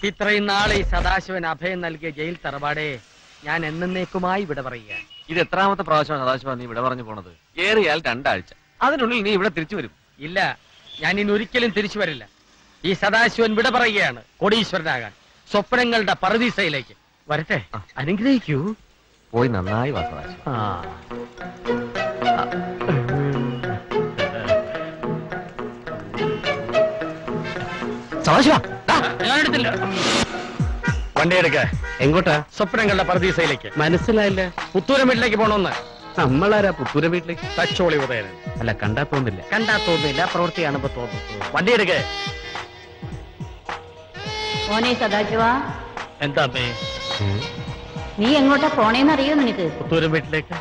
ഇത്രയും നാളെ ഈ സദാശിവൻ അഭയം നൽകിയ ജയിൽ തറവാടേ, ഞാൻ എന്നേക്കുമായി ഇവിടെ പറയുക. ഇത് എത്രാമത്തെ പ്രാവശ്യമാണ് സദാശിവ നീ ഇവിടെ പറഞ്ഞു പോണത്? ഏറിയാൽ 2 ആഴ്ച, അതിനുള്ളിൽ നീ ഇവിടെ തിരിച്ചു വരും. ഇല്ല, ഞാൻ ഇനി ഒരിക്കലും തിരിച്ചു വരില്ല. ഈ സദാശിവൻ വിട പറയുകയാണ് കോടീശ്വരനാകാൻ, സ്വപ്നങ്ങളുടെ പറുദീസയിലേക്ക്. വരട്ടെ, അനുഗ്രഹിക്കൂ. പോയി നന്നായി വാ സദാശിവ. സദാശിവ, ഞാൻ എടുത്തില്ല. വണ്ടി എടുക്ക. എങ്ങോട്ടാ? സ്വപ്നങ്ങളുടെ പറുദീസയിലേക്ക്. മനസ്സിലായില്ല. പുത്തൂരം വീട്ടിലേക്ക് പോണോന്ന്. നമ്മളാരാ പുത്തൂര വീട്ടിലേക്ക്? തച്ചോളി ഉദയനൻ. അല്ല, കണ്ടാ തോന്നില്ല. കണ്ടാ തോന്നില്ല, പ്രവൃത്തിയാണ് ഇപ്പൊ തോന്നുന്നത്. വണ്ടി എടുക്ക. മോനെ സദാശിവ, എന്താ അമ്മേ? നീ എങ്ങോട്ടാ പോണേന്നറിയോ നിനക്ക്? പുത്തൂരം വീട്ടിലേക്ക്.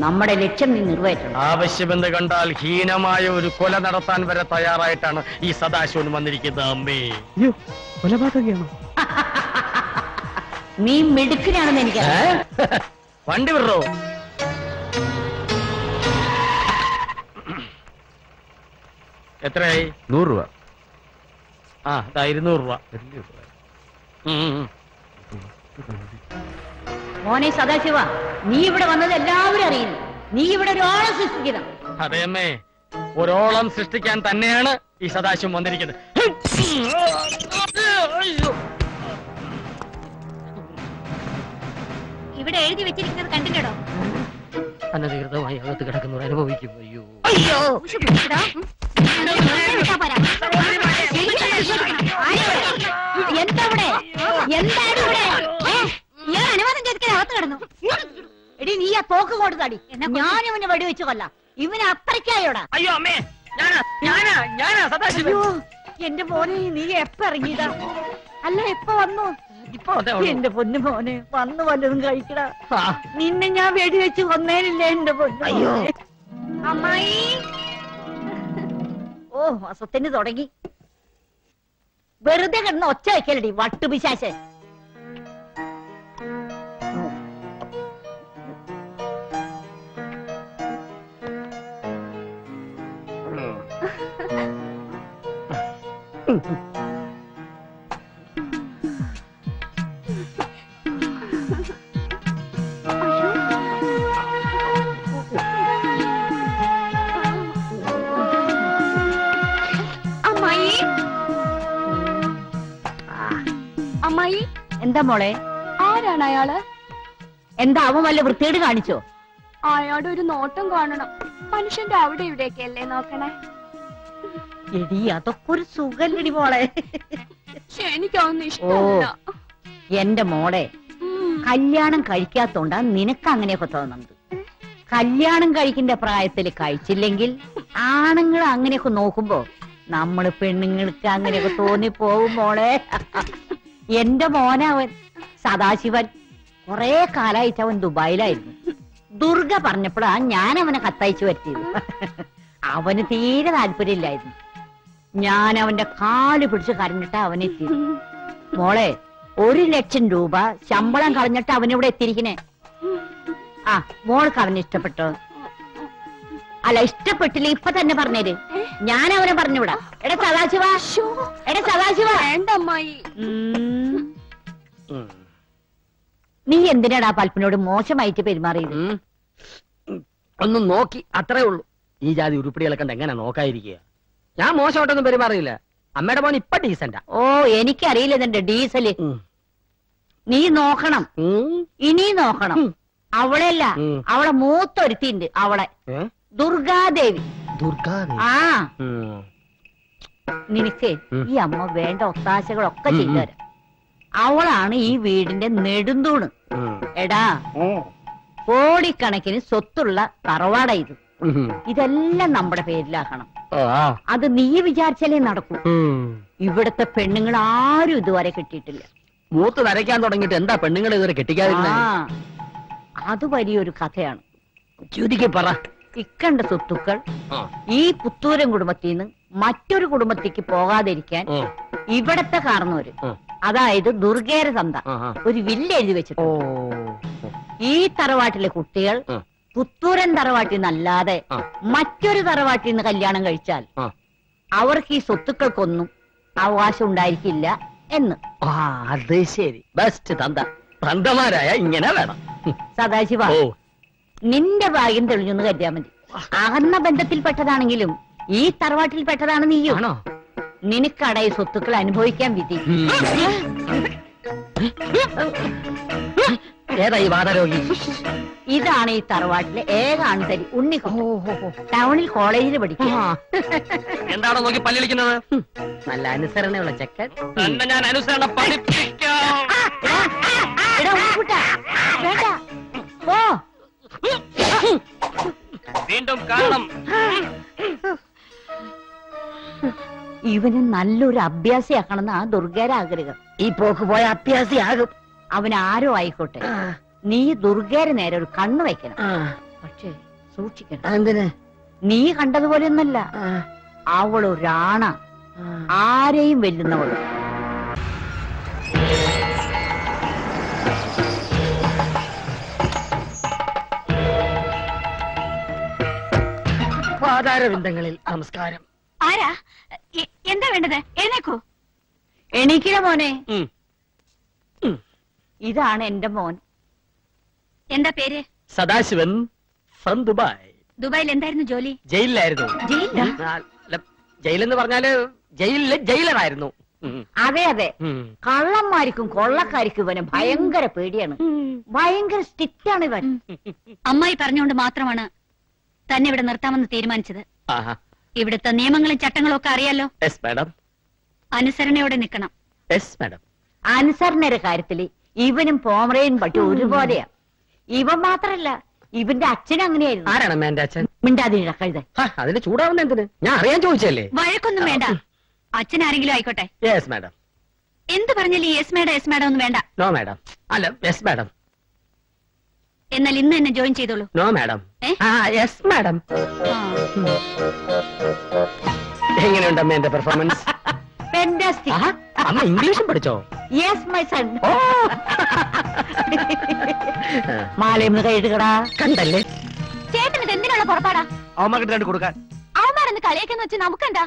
നമ്മുടെ ലക്ഷ്യം നീ നിറവേറ്റണം. ആവശ്യമെന്ന് കണ്ടാൽ ഹീനമായ ഒരു കൊല നടത്താൻ വരെ തയ്യാറായിട്ടാണ് ഈ സദാശിവൻ വന്നിരിക്കുന്നത്. അമ്മേ, കൊലപാതകയാണോ? നീ മിടുക്കനാണെന്ന് എനിക്കറിയാം. വണ്ടി വിടറോ? എത്രയായി? 100 രൂപ. ആ, 200 രൂപ. മോനെ സദാശിവ, നീ ഇവിടെ വന്നത് എല്ലാവരും അറിയുന്നു. നീ ഇവിടെ ഒരോളം സൃഷ്ടിക്കണം. അതെ അമ്മേ, ഒരോളം സൃഷ്ടിക്കാൻ തന്നെയാണ് ഈ സദാശിവം വന്നിരിക്കുന്നത്. ഇവിടെ എഴുതി വെച്ചിരിക്കുന്നത് കണ്ടില്ലടോ? അനധികൃതമായി അകത്ത് കിടക്കുന്നവർ അനുഭവിക്കും. അയ്യോ അയ്യോ, എന്താ ഇവിടെ? എന്താണ് ഇവിടെ? ഞാൻ അനുവാദം ചോദിക്കാൻ അകത്ത് കിടന്നു. എടി, നീ ആ തോക്ക് കൊണ്ട് തടി. ഞാൻ ഇവനെ വെടിവെച്ചു കൊല്ലാം. ഇവന് അത്രയ്ക്കായോടാ. അയ്യോ അമ്മേ, ഞാനാ സദാശിവൻ. അയ്യോ, എന്റെ മോനെ, നീ എപ്പ ഇറങ്ങിയതാ? അല്ല, എപ്പ വന്നു? ഇപ്പൊ എന്റെ പൊന്നു മോനെ, വന്നു വല്ലതും കഴിക്കടാ. നിന്നെ ഞാൻ വെടിവെച്ച് കൊന്നേനില്ലേ എന്റെ പൊന്നു? അയ്യോ അമ്മായി. ഓ, അസത്തിന് തുടങ്ങി. വെറുതെ കിടന്ന് ഒച്ച വയ്ക്കലടി വട്ടുപിശാശെ. അമ്മായി, എന്താ മോളെ? ആരാണ് അയാള്? എന്താ അവൻ വല്ല വൃത്തികേട് കാണിച്ചോ? അയാളുടെ ഒരു നോട്ടം കാണണം. മനുഷ്യന്റെ അവിടെ ഇവിടെയൊക്കെ അല്ലേ നോക്കണേ? എടി, അതൊക്കെ ഒരു സുഖല്ലടി മോളെ. എനിക്കൊന്നും ഇഷ്ടമല്ല. എന്റെ മോളെ, കല്യാണം കഴിക്കാത്തോണ്ടാ നിനക്ക് അങ്ങനെയൊക്കെ തോന്നുന്നത്. കല്യാണം കഴിക്കേണ്ട പ്രായത്തിൽ കഴിച്ചില്ലെങ്കിൽ ആണുങ്ങൾ അങ്ങനെയൊക്കെ നോക്കുമ്പോ നമ്മള് പെണ്ണുങ്ങൾക്ക് അങ്ങനെയൊക്കെ തോന്നിപ്പോവും മോളെ. എന്റെ മോനവൻ സദാശിവൻ. കുറെ കാലായിട്ട് അവൻ ദുബായിലായിരുന്നു. ദുർഗ പറഞ്ഞപ്പോഴാ ഞാൻ അവനെ കത്തയച്ചു വരുത്തിയത്. അവന് തീരെ താല്പര്യമില്ലായിരുന്നു. ഞാൻ അവന്റെ കാല് പിടിച്ച് കരഞ്ഞിട്ട് അവനെത്തിയത്. മോളെ, 1,00,000 രൂപ ശമ്പളം കളഞ്ഞിട്ട് അവനിവിടെ എത്തിയിരിക്കണേ. ആ, മോൾക്ക് അവന് ഇഷ്ടപ്പെട്ടോ? അല്ല, ഇഷ്ടപ്പെട്ടില്ല ഇപ്പൊ തന്നെ പറഞ്ഞേര്. ഞാൻ അവനെ പറഞ്ഞുവിടാ. എടാ സദാശിവ, എടാ സദാശിവ. വേണ്ട അമ്മായി. നീ എന്തിനാടാ പൽപ്പിനോട് മോശമായിട്ട് പെരുമാറിയത്? ഒന്ന് നോക്കി, അത്രേ ഉള്ളൂ. ഈ ജാതി ഉരുപ്പിടികളെ കണ്ട് എങ്ങനെ നോക്കാതിരിക്കുക? ഞാൻ മോശമായിട്ടൊന്നും പെരുമാറിയില്ല. അമ്മയുടെ മോൻ ഇപ്പൊ ഡീസന്റാ. ഓ, എനിക്കറിയില്ല നിന്റെ ഡീസല്. നീ നോക്കണം, ഇനി നോക്കണം. അവളെയല്ല, അവളെ മൂത്തൊരുത്തിണ്ട്. അവളെ ദുർഗാദേവി. ആ, നിനക്ക് ഈ അമ്മ വേണ്ട ഒത്താശകളൊക്കെ ചെയ്തുതരാം. അവളാണ് ഈ വീടിന്റെ നെടുന്തൂണ്. എടാ, കോടിക്കണക്കിന് സ്വത്തുള്ള തറവാട ഇത്. ഇതെല്ലാം നമ്മുടെ പേരിലാക്കണം. അത് നീ വിചാരിച്ചാലേ നടക്കൂ. ഇവിടത്തെ പെണ്ണുങ്ങൾ ആരും ഇതുവരെ കിട്ടിയിട്ടില്ല. മൂത്ത് നരയ്ക്കാൻ തുടങ്ങിയിട്ട് എന്താ പെണ്ണുങ്ങൾ ഇതുവരെ കെട്ടിക്കാതിരുന്നത്? അത് വലിയൊരു കഥയാണ്. ചുരുക്കി പറ. ഇക്കണ്ട സ്വത്തുക്കൾ ഈ പുത്തൂരൻ കുടുംബത്തിൽ നിന്ന് മറ്റൊരു കുടുംബത്തേക്ക് പോകാതിരിക്കാൻ ഇവിടത്തെ കാരണവര്, അതായത് ദുർഗേര തന്ത, ഒരു വില്ല് എഴുതി വെച്ചിട്ട് ഈ തറവാട്ടിലെ കുട്ടികൾ പുത്തൂരൻ തറവാട്ടിൽ നിന്നല്ലാതെ മറ്റൊരു തറവാട്ടിൽ നിന്ന് കല്യാണം കഴിച്ചാൽ അവർക്ക് ഈ സ്വത്തുക്കൾക്കൊന്നും അവകാശം ഉണ്ടായിരിക്കില്ല എന്ന്. അത് ശരി, ബെസ്റ്റ് തന്ത. തന്തമാരായ ഇങ്ങനെ വേണം. സദാശിവ, നിന്റെ ഭാഗ്യം തെളിഞ്ഞൊന്ന് കരുതിയാ മതി. അകന്ന ബന്ധത്തിൽപ്പെട്ടതാണെങ്കിലും ഈ തറവാട്ടിൽപ്പെട്ടതാണ് നീയോ. നിനക്കടയ സ്വത്തുക്കൾ അനുഭവിക്കാൻ വിധി. ഏതാ ഈ വാദരോഗി? ഇതാണ് ഈ തറവാട്ടിലെ ഏക ആൺതരി ഉണ്ണിക്കുട്ടൻ. ടൗണിൽ കോളേജിൽ പഠിക്കും. എന്താണോ നോക്കി പല്ലിളിക്കുന്നത്? നല്ല അനുസരണയുള്ള ചെക്കൻ. തന്നെ ഞാൻ അനുസരണ പഠിപ്പിക്കാം. എടാ ഉണ്ണിക്കുട്ടാ, വേണ്ട പോ. വീണ്ടും കാണണം. ഇവന് നല്ലൊരു അഭ്യാസിയാക്കണമെന്ന് ആ ദുർഗയുടെ ആഗ്രഹം. ഈ പോക്ക് പോയ അഭ്യാസിയാകും. അവൻ ആരോ ആയിക്കോട്ടെ, നീ ദുർഗയുടെ നേരെ ഒരു കണ്ണ് വയ്ക്കണം. പക്ഷേ സൂക്ഷിക്കണം. എന്തിന്? നീ കണ്ടതുപോലെയൊന്നല്ല, അവളൊരാണ, ആരെയും വെല്ലുന്നവള്. പാതാരവിന്ദങ്ങളിൽ നമസ്കാരം. ആരാ? എന്താ വേണ്ടത്? എഴുന്നേക്കൂ. എണീക്കില്ല മോനെ. ഇതാണ് എന്റെ മോൻ. എന്താ പേര്? Sadasivan from Dubai. ദുബായിൽ എന്തായിരുന്നു ജോലി? ജയിലിലായിരുന്നു. ജയിലെന്ന് പറഞ്ഞാല് ജയിലിലെ ജയിലറായിരുന്നു. അതെ അതെ, കള്ളന്മാർക്കും കൊള്ളക്കാർക്കും ഇവന് ഭയങ്കര പേടിയാണ്. ഭയങ്കര സ്ട്രിക്റ്റ് ആണ് ഇവൻ. അമ്മായി പറഞ്ഞുകൊണ്ട് മാത്രമാണ് തന്നെ ഇവിടെ നിർത്താമെന്ന് തീരുമാനിച്ചത്. ഇവിടുത്തെ നിയമങ്ങളും ചട്ടങ്ങളും ഒക്കെ അറിയാലോ. അനുസരണയോടെ നിൽക്കണം. അനുസരണയുടെ കാര്യത്തില് ഇവനും പോമറയും പട്ടി ഒരുപോലെയാ. ഇവൻ മാത്രല്ല, ഇവന്റെ അച്ഛനും അങ്ങനെയായിരുന്നു. ആരാണ് എന്റെ അച്ഛൻ? മിണ്ടാതിരിട കഴുത. അതിന് ചൂടാവുന്ന എന്തിന്? ഞാൻ അറിയാൻ ചോദിച്ചല്ലേ. വഴക്കൊന്നും വേണ്ട. അച്ഛൻ ആരെങ്കിലും ആയിക്കോട്ടെ. Yes madam. എന്ത് പറഞ്ഞാലും യെസ് മാഡം യെസ് മാഡം ഒന്നും വേണ്ട. No madam. അല്ല യെസ് മാഡം. എന്നാൽ ഇന്ന് തന്നെ ജോയിൻ ചെയ്തോളൂ. No madam. Yes madam. എങ്ങനെയുണ്ട് അമ്മ എന്റെ പെർഫോമൻസ്? അമ്മ ഇംഗ്ലീഷും പഠിച്ചോ? Yes my son. മാലയും കൈയിടുകടാ. കണ്ടല്ലേ ചേട്ടൻ ഇത് എന്തിനുള്ള പുറപ്പാടാ? അവന്മാർക്ക് രണ്ട് കൊടുക്കാൻ. അവന്മാരെന്ന് കളിയാക്കെന്ന് വെച്ച് നമുക്കെന്താ?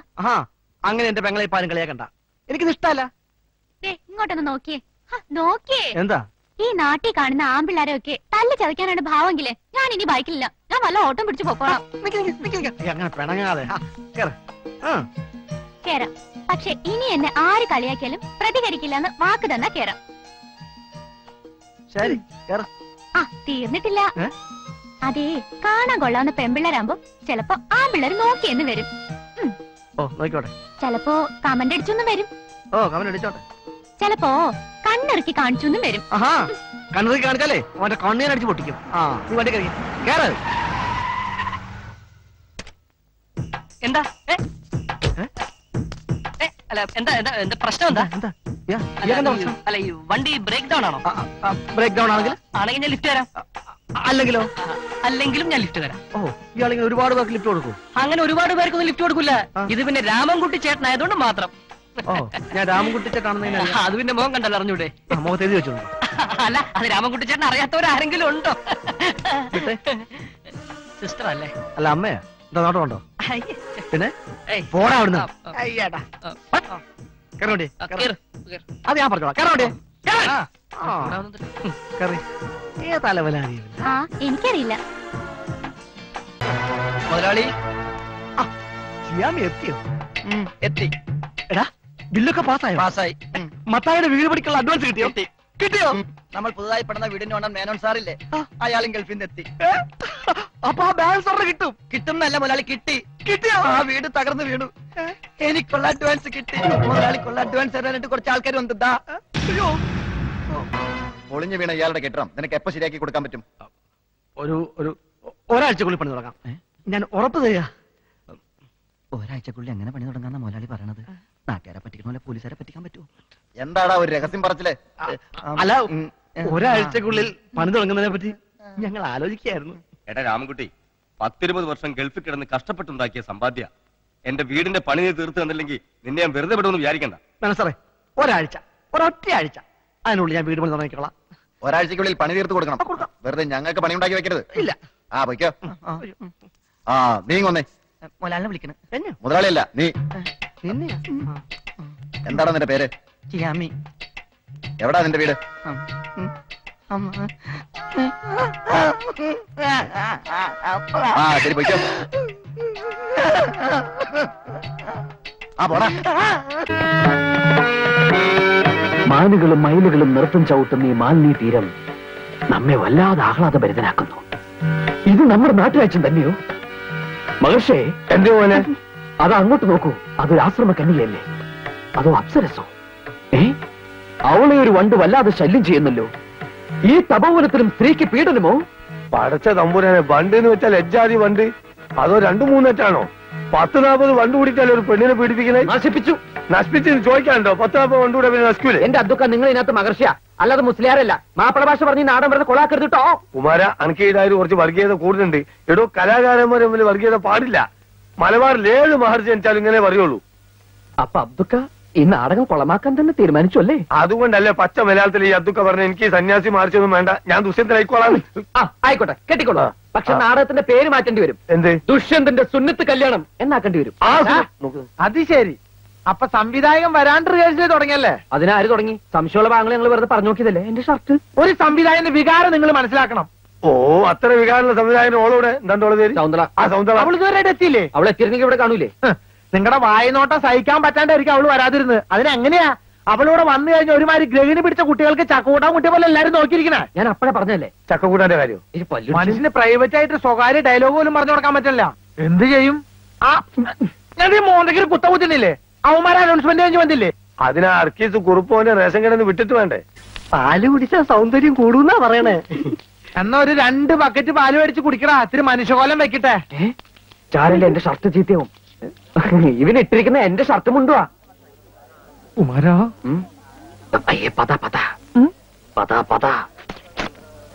അങ്ങനെ എന്റെ പെങ്ങളെ പാലും കളിയാക്കണ്ട. എനിക്കിത് ഇഷ്ടമല്ല. ഇങ്ങോട്ടൊന്ന് നോക്കിയേ. നോക്കിയേ. എന്താ ഈ നാട്ടിൽ കാണുന്ന ആമ്പിള്ളാരൊക്കെ തല്ല് ചതയ്ക്കാനാണ് ഭാവമെങ്കിലേ ഞാൻ ഇനി ബൈക്കിലില്ല. ഞാൻ വല്ല ഓട്ടം പിടിച്ചു പോക്കോളാം. അങ്ങനെ പിണങ്ങാതെ കേറാം. പക്ഷെ ഇനി എന്നെ ആര് കളിയാക്കിയാലും പ്രതികരിക്കില്ലെന്ന് വാക്ക് തന്നാ കേറാം. ശരി. തീർന്നിട്ടില്ല. അതേ, കാണാൻ കൊള്ളാവുന്ന പെമ്പിള്ളരാകുമ്പോ ചിലപ്പോ ആമ്പിള്ളേര് നോക്കിയെന്ന് വരും. നോക്കോട്ടെ. ചിലപ്പോ കമന്റ് അടിച്ചൊന്നും വരും. കമന്റ് അടിച്ചോട്ടെ. ചിലപ്പോ കണ്ണിറക്കി കാണിച്ചൊന്നും വരും. കണ്ണിറക്കി കാണിച്ചാലേ അവന്റെ കണ്ണീർ അടിച്ച് പൊട്ടിക്കും. നീ വണ്ടി കയറി കേറ്. എന്താ അല്ല എന്താ എന്താ എന്താ പ്രശ്നം? എന്താ അല്ല ഈ വണ്ടി ബ്രേക്ക് ഡൗൺ ആണോ? ബ്രേക്ക് ഡൗൺ ആണെങ്കിൽ ഞാൻ ലിഫ്റ്റ് തരാം. അല്ലെങ്കിലോ? അല്ലെങ്കിലും ഞാൻ ലിഫ്റ്റ് തരാം. ഇയാളിങ്ങനെ ഒരുപാട് പേർക്ക് ലിഫ്റ്റ് കൊടുക്കും? അങ്ങനെ ഒരുപാട് പേർക്കൊന്നും ലിഫ്റ്റ് കൊടുക്കില്ല. ഇത് പിന്നെ രാമൻകുട്ടി ചേട്ടനായതുകൊണ്ട് മാത്രം. ഞാൻ രാമൻകുട്ടി ചേട്ടനാണെന്ന് അത് പിന്നെ മോൻ കണ്ടല്ലോ, അറിഞ്ഞൂടെ? മുഖത്ത് എഴുതി വെച്ചോളൂ. അല്ല, അത് രാമൻകുട്ടി ചേട്ടൻ അറിയാത്തവരാരെങ്കിലും ഉണ്ടോ? സിസ്റ്റർ അല്ലേ? അല്ല അമ്മയാ. എന്താ നോട്ടമുണ്ടോ? പിന്നെ പോടാ അവിടുന്ന്. അത് ഞാൻ പറഞ്ഞോളാം. കേറോട്ടെ. എനിക്കറിയില്ല. മുതലാളി എത്തിയോ? എത്തി. എടാ ബില്ലൊക്കെ പാസ്സായോ? പാസ്സായി. മത്തായിയുടെ വീട് പഠിക്കുള്ള അഡ്വാൻസ് കിട്ടിയോ? കിട്ടിയോ? നമ്മൾ പുതുതായി പെടുന്ന വീടിന് വേണം മേനോൻ സാറില്ലേ, അയാളും ഗൾഫിൽ നിന്ന് എത്തി. അപ്പൊ ആ ബാലൻസ് ഓർഡർ കിട്ടും? കിട്ടുന്നല്ല മുതലാളി, കിട്ടി. കിട്ടിയോ? ആ വീട് തകർന്നു വീണു. എനിക്കുള്ള അഡ്വാൻസ് കിട്ടി. മുതലാളിക്കുള്ള അഡ്വാൻസ് തരാനായിട്ട് കുറച്ച് ആൾക്കാർ വന്നിട്ടാ. പൊളിഞ്ഞു വീണ ഇയാളുടെ കെട്ടിടം നിനക്ക് എപ്പോ ശരിയാക്കി കൊടുക്കാൻ പറ്റും? ഒരാഴ്ചക്കുള്ളിൽ പണി തുടങ്ങാം. ഞാൻ ഉറപ്പ് തരിക. ഒരാഴ്ചക്കുള്ളിൽ എങ്ങനെ പണി തുടങ്ങാന്ന മുതലാളി പറയണത്? നാട്ടുകാരെ പറ്റിക്കണ പോലെ പോലീസുകാരെ പറ്റിക്കാൻ പറ്റുമോ? എന്താടാ ഒരു രഹസ്യം പറച്ചില്ലേ? അല്ല, ഒരാഴ്ചക്കുള്ളിൽ പണി തുടങ്ങുന്നതിനെ പറ്റി ഞങ്ങൾ ആലോചിക്കായിരുന്നു. എടാ രാമൻകുട്ടി, 10-20 വർഷം ഗൾഫിൽ കിടന്ന് കഷ്ടപ്പെട്ടുണ്ടാക്കിയ സമ്പാദ്യ എന്റെ വീടിന്റെ പണി തീർത്ത് തന്നില്ലെങ്കിൽ നിന്നെ ഞാൻ വെറുതെ വിടുമെന്ന് വിചാരിക്കണ്ട. മനസ്സറേ, ഒരാഴ്ച, ഒരൊറ്റ ആഴ്ച, അതിനുള്ളിൽ ഞാൻ വീട് പണി തുടങ്ങിക്കോളാം. ഒരാഴ്ചക്കുള്ളിൽ പണി തീർത്ത് കൊടുക്കണം. വെറുതെ ഞങ്ങൾക്ക് പണി ഉണ്ടാക്കി വെക്കരുത്. ഇല്ല. പൊയ്ക്കോ. നീ കൊന്നേ മുതലാളിനെ വിളിക്കണേ. മുതലാളിയല്ല, നീ. എന്താണ് നിന്റെ പേര്? ചിയാമി. എവിടാ നിന്റെ വീട്? ആ ശരി പോയിക്കോ. ആ പോടാ. മാനുകളും മയിലുകളും നൃത്തം ചവിട്ടുന്ന ഈ മാലിന്യ തീരം നമ്മെ വല്ലാതെ ആഹ്ലാദഭരിതനാക്കുന്നു. ഇത് നമ്മുടെ നാട്ടുരാജ്യം തന്നെയോ? മഹർഷേ, എന്റെ പോലെ അത് അങ്ങോട്ട് നോക്കൂ. അതൊരു ആശ്രമ കന്യകയല്ലേ? അതോ അപ്സരസോ? അവളെ ഒരു വണ്ട് വല്ലാതെ ശല്യം ചെയ്യുന്നല്ലോ. ഈ തപോവനത്തിലും സ്ത്രീക്ക് പീഡനമോ? പടച്ച തമ്പുരാനെ, വണ്ട് എന്ന് വെച്ചാൽ ലജ്ജാതി വണ്ട്. അതോ 2-3 എറ്റാണോ? 10-40 വണ്ട് കൂടിയിട്ടല്ലേ ഒരു പെണ്ണിനെ പീഡിപ്പിക്കുന്നത്? നശിപ്പിച്ച് ചോദിക്കാനുണ്ടോ? 10-40 വണ്ട് കൂടെ പിന്നെ നശിക്കൂലേ? എന്റെ അതൊക്കെ നിങ്ങൾ ഇതിനകത്ത് മഹർഷിയ, അല്ലാതെ മുസ്ലിയാരല്ല. മാപ്പിള ഭാഷ പറഞ്ഞ് നാടൻ വെറുതെ കൊളാക്കരുത് കേട്ടോ. കുമാര, അനക്കേതായാലും കുറച്ച് വർഗീയത കൂടുതലുണ്ട്. എടോ, കലാകാരന്മാർ തമ്മിൽ വർഗീയത പാടില്ല. മലബാറിൽ 7 മഹർജി ജനിച്ചാലും ഇങ്ങനെ പറയുള്ളൂ. അപ്പൊ അബ്ദുക്ക ഈ നാടകം കൊളമാക്കാൻ തന്നെ തീരുമാനിച്ചു അല്ലേ? അതുകൊണ്ടല്ലേ പച്ച മലയാളത്തിൽ ഈ അബ്ദുക്ക പറഞ്ഞ എനിക്ക് സന്യാസി മാറിച്ചൊന്നും വേണ്ട, ഞാൻ ദുഷ്യന്തനായിക്കോളാം. ആയിക്കോട്ടെ, കെട്ടിക്കോളൂ. പക്ഷെ നാടകത്തിന്റെ പേര് മാറ്റേണ്ടി വരും. എന്ത്? ദുഷ്യന്തന്റെ സുന്നത്ത് കല്യാണം എന്നാക്കേണ്ടി വരും. അത് ശരി. അപ്പൊ സംവിധായകൻ വരാണ്ട് റിഹേഴ്സൽ തുടങ്ങിയല്ലേ? അതിനാര് തുടങ്ങി? സംശയമുള്ള ഭാഗങ്ങൾ ഞങ്ങൾ വെറുതെ പറഞ്ഞു നോക്കിയതല്ലേ. എന്റെ ഷർട്ട്. ഒരു സംവിധായകന്റെ വികാരം നിങ്ങൾ മനസ്സിലാക്കണം. ഓ, അത്ര വികാരമുള്ള സംവിധായകൻ ഓളോടെ എന്താണ്ടോളെ പേര്? സൗന്ദര. ആ സൗന്ദര. അവൾ ഇതുവരെ എത്തിയില്ലേ? അവളെ എത്തിയിരുന്നെങ്കിൽ ഇവിടെ കാണൂലേ? നിങ്ങളുടെ വായനോട്ടം സഹിക്കാൻ പറ്റാണ്ടായിരിക്കും അവള് വരാതിരുന്നത്. അതിനെങ്ങനെയാ അവളോടെ വന്നു കഴിഞ്ഞ ഒരുമാതിരി ഗ്രഹിണി പിടിച്ച കുട്ടികൾക്ക് ചക്കൂട്ടാൻ കുട്ടിയെ പോലെ എല്ലാരും നോക്കിയിരിക്കണേ. ഞാൻ അപ്പഴേ പറഞ്ഞല്ലേ ചക്കക്കൂട്ടാന്റെ കാര്യം. മനുഷ്യന് പ്രൈവറ്റ് ആയിട്ട് സ്വകാര്യ ഡയലോഗ് പോലും പറഞ്ഞു കൊടുക്കാൻ പറ്റില്ല. എന്ത് ചെയ്യും? ആ ഞാൻ ഈ മോന്തയ്ക്ക് കുത്ത കുത്തുന്നില്ലേ? അവന്മാരെ അനൗൺസ്മെന്റ് കഴിഞ്ഞ് വന്നില്ലേ? അതിനാ അർക്കീസ് കുറുപ്പോന്റെ റേഷൻ കിടന്ന് വിട്ടിട്ട് വേണ്ടേ? പാല് കുടിച്ചാൽ സൗന്ദര്യം കൂടുന്നാ പറയണേ. എന്നാ ഒരു 2 ബക്കറ്റ് പാല് മേടിച്ച് കുടിക്കടാ. ഇത്തിരി മനുഷ്യകോലം വെക്കട്ടെ. ചാരല്ലേ എന്റെ ഷർട്ട് ചീത്തയാവും. ഇവനിട്ടിരിക്കുന്ന എന്റെ ഷർട്ട് മുണ്ടുവാ. കുമാരാ, അയ്യേ, പതാ പതാ പതാ പതാ.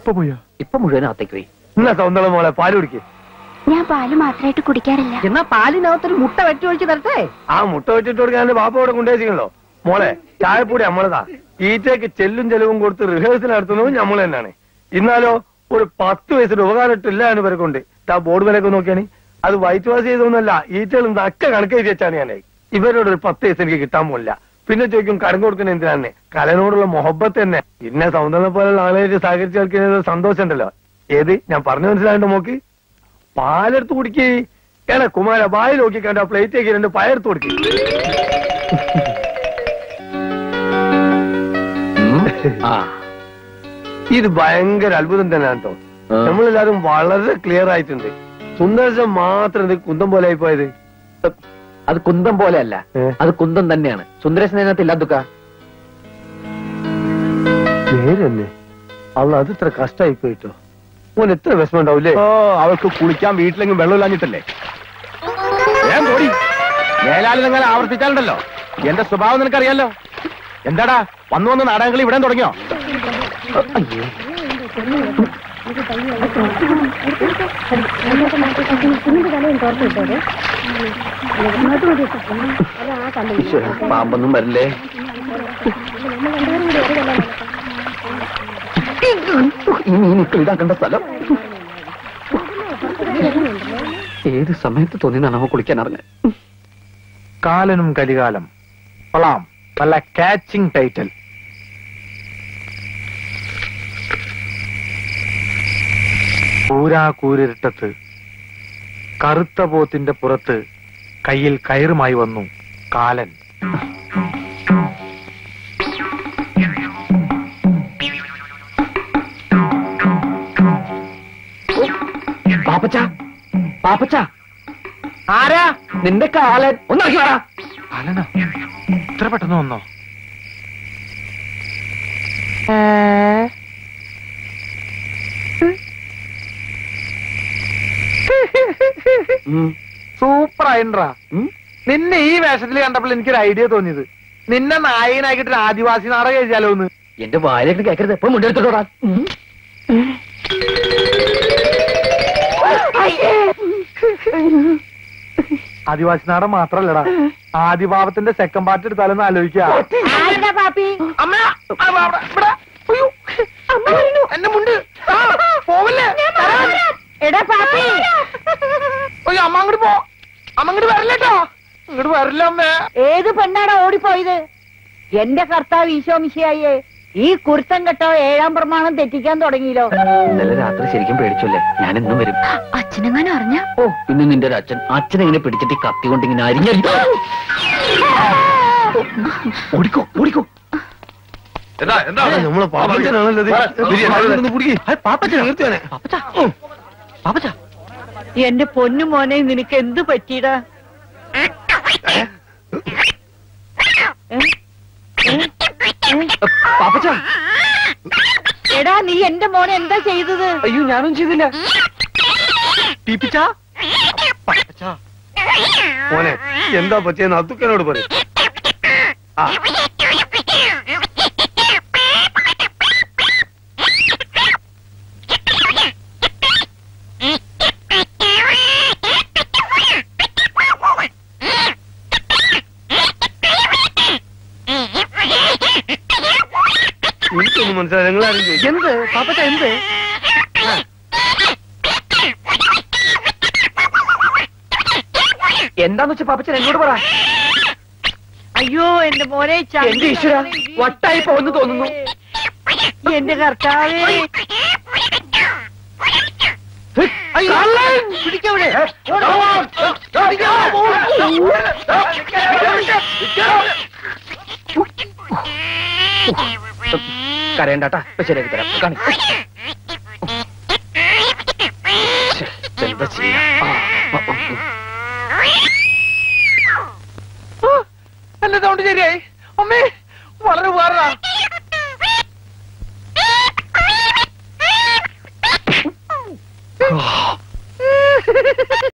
പോയാ ഇപ്പൊ മുഴുവനകത്തേക്ക് പോയി. എന്നാ സൗന്ദര്യ മോളെ പാല് കുടിക്കേ. ഞാൻ പാല് മാത്രമായിട്ട് കുടിക്കാറില്ല. എന്നാ പാലിനകത്തൊരു മുട്ട വെട്ടി ഒഴിച്ച് തരട്ടെ? ആ മുട്ട വെച്ചിട്ട് കൊടുക്കാൻ ബാപ്പ ഇവിടെ കൊണ്ടുവച്ചിട്ടുണ്ടോ? മോളെ, ചായപ്പൊടി നമ്മളതാ. ഈറ്റയ്ക്ക് ചെല്ലും ചെലവും കൊടുത്ത് റിഹേഴ്സൽ നടത്തുന്നതും നമ്മൾ തന്നെയാണ്. ഇന്നാലോ ഒരു 10 വയസ്സിന് ഉപകാരമില്ല എന്ന് പേരെക്കൊണ്ട് ആ ബോർഡ് വിലയൊക്കെ നോക്കിയാണ്. അത് വൈറ്റ് വാഷ് ചെയ്തൊന്നുമല്ല, ഈറ്റകളും നക്ക കണക്ക് എഴുതി വെച്ചാണ് ഞാൻ. ഇവരോട് ഒരു 10 വയസ്സ് എനിക്ക് കിട്ടാൻ പോലില്ല. പിന്നെ ചോദിക്കും കരം കൊടുക്കുന്ന എന്തിനാണ്? കലനോടുള്ള മൊഹബത്ത് തന്നെ. പിന്നെ സൗന്ദര്യം പോലുള്ള ആളുകളായിട്ട് സഹകരിച്ച് കളിക്കുന്നത് സന്തോഷം ഉണ്ടല്ലോ. ഏത് ഞാൻ പറഞ്ഞു മനസ്സിലാണ്ട് നോക്ക്. പാലെടുത്ത് കുടിക്കേ. ഏടാ കുമാര, വായി നോക്കി കണ്ട പ്ലേറ്റേക്ക് 2 പയർത്ത് കൊടുക്കേ. ഇത് ഭയങ്കര അത്ഭുതം തന്നെയാണ് കേട്ടോ. നമ്മളെല്ലാരും വളരെ ക്ലിയർ ആയിട്ടുണ്ട്. സുന്ദരശം മാത്രം ഇത് കുന്തം പോലെ ആയി പോയത്. അത് കുന്തം പോലെയല്ല, അത് കുന്തം തന്നെയാണ്. സുന്ദരേശനകത്ത് ഇല്ലാതുക്ക നേരല്ലേ? അവൾ അത് ഇത്ര കഷ്ടമായി പോയിട്ടോ. ഓൻ എത്ര വിഷമം ഉണ്ടാവൂലേ? അവൾക്ക് കുളിക്കാൻ വീട്ടിലെങ്കിലും വെള്ളമില്ലാഞ്ഞിട്ടല്ലേ? ഞാൻ പോടി. മേലാലും നിങ്ങൾ ആവർത്തിച്ചാലുണ്ടല്ലോ. എന്റെ സ്വഭാവം നിനക്കറിയാലോ. എന്താടാ വന്നു നാടകങ്ങൾ ഇവിടെ തുടങ്ങിയോ? പാമ്പൊന്നും വരില്ലേ? ഇതാക്കേണ്ട സ്ഥലം ഏത് സമയത്ത് തോന്നിയാണ് അവ കുളിക്കാൻ അറിഞ്ഞത്. കാലനും കലികാലം കൊള്ളാം. നല്ല കാച്ചിങ് ടൈറ്റിൽ. കൂരാകൂരിട്ടത്ത് കറുത്ത പോത്തിന്റെ പുറത്ത് കയ്യിൽ കയറുമായി വന്നു കാലൻ. പാപ്പച്ച, പാപ്പച്ച, ആരാ? നിന്റെ കാലൻ ഒന്നാക്കി വാടാ. കാലനാ? ഇത്ര പെട്ടെന്ന് വന്നോ? സൂപ്പർ ആയിട്ടാ. നിന്നെ ഈ വേഷത്തിൽ കണ്ടപ്പോൾ എനിക്കൊരു ഐഡിയ തോന്നിയത്, നിന്നെ നായകനാക്കിട്ട് ആദിവാസി നാടകം എഴുതിയാലോ എന്ന്. എന്റെ വായിലേക്ക് കേൾക്കരുത്. എപ്പോഴും മുണ്ടെടുത്തോടാ. ആദിവാസി നാടകം മാത്രല്ലടാ, ആദിഭാവത്തിന്റെ സെക്കൻഡ് പാർട്ട് എടുത്താലെന്ന് ആലോചിക്കുക. എന്റെ മുണ്ട് പോവല്ലേ? അയ്യോ, അമ്മ അങ്ങോട്ട് പോ. അമ്മ അങ്ങോട്ട് വരില്ലട്ടോ. ഇങ്ങോട്ട് വരില്ല അമ്മേ. ഏത് പെണ്ണാടാ ഓടിപ്പോയത്? എന്റെ കർത്താവ് ഈശോമിശിയായേ, ഈ കുരുത്തം കെട്ടോ 7-ാം പ്രമാണം തെറ്റിക്കാൻ തുടങ്ങിയല്ലോ. ഇന്നലെ രാത്രി ശരിക്കും പേടിച്ചല്ലേ? ഞാൻ ഇന്നും വരും. അച്ഛനെങ്ങാനും അറിഞ്ഞ? ഓ, ഇന്ന് നിന്റെ ഒരു അച്ഛനെങ്ങനെ പിടിച്ചിട്ട് കത്തി കൊണ്ട് ഇങ്ങനെ അരിഞ്ഞു. ഓടിക്കോ ഓടിക്കോ. നമ്മളെ പാപ്പച്ചനാണല്ലോ പാപ്പച്ച. എന്റെ പൊന്നു മോനെ, നിനക്ക് എന്ത് പറ്റിയടാ? പാപ്പച്ച, എടാ നീ എന്റെ മോനെ എന്താ ചെയ്തത്? അയ്യോ ഞാനും ചെയ്തില്ല. മോനെ എന്താ പറ്റിയെന്ന് അത്തുക്കനോട് പറയും. എനിക്കൊന്നും മനസ്സിലായി. നിങ്ങളാരും ചോദിച്ചു എന്ത് പാപ്പച്ച എന്ത്? എന്താന്ന് വെച്ചാ പാപ്പച്ചൻ എന്നോട് പറ. അയ്യോ എന്റെ മോനെ, എന്റെ ഈശ്വര, വട്ടായി പോകുന്നു തോന്നുന്നു. എന്റെ കർത്താവേ. പിടിക്കവിടെ. കരയണ്ടാട്ടാ, ശരിയാക്കി തരാം. എന്താ ചെയ്യാ? എന്റെ സൗണ്ട് ശരിയായി. അമ്മേ വളരെ ഉപകാരമാണ്.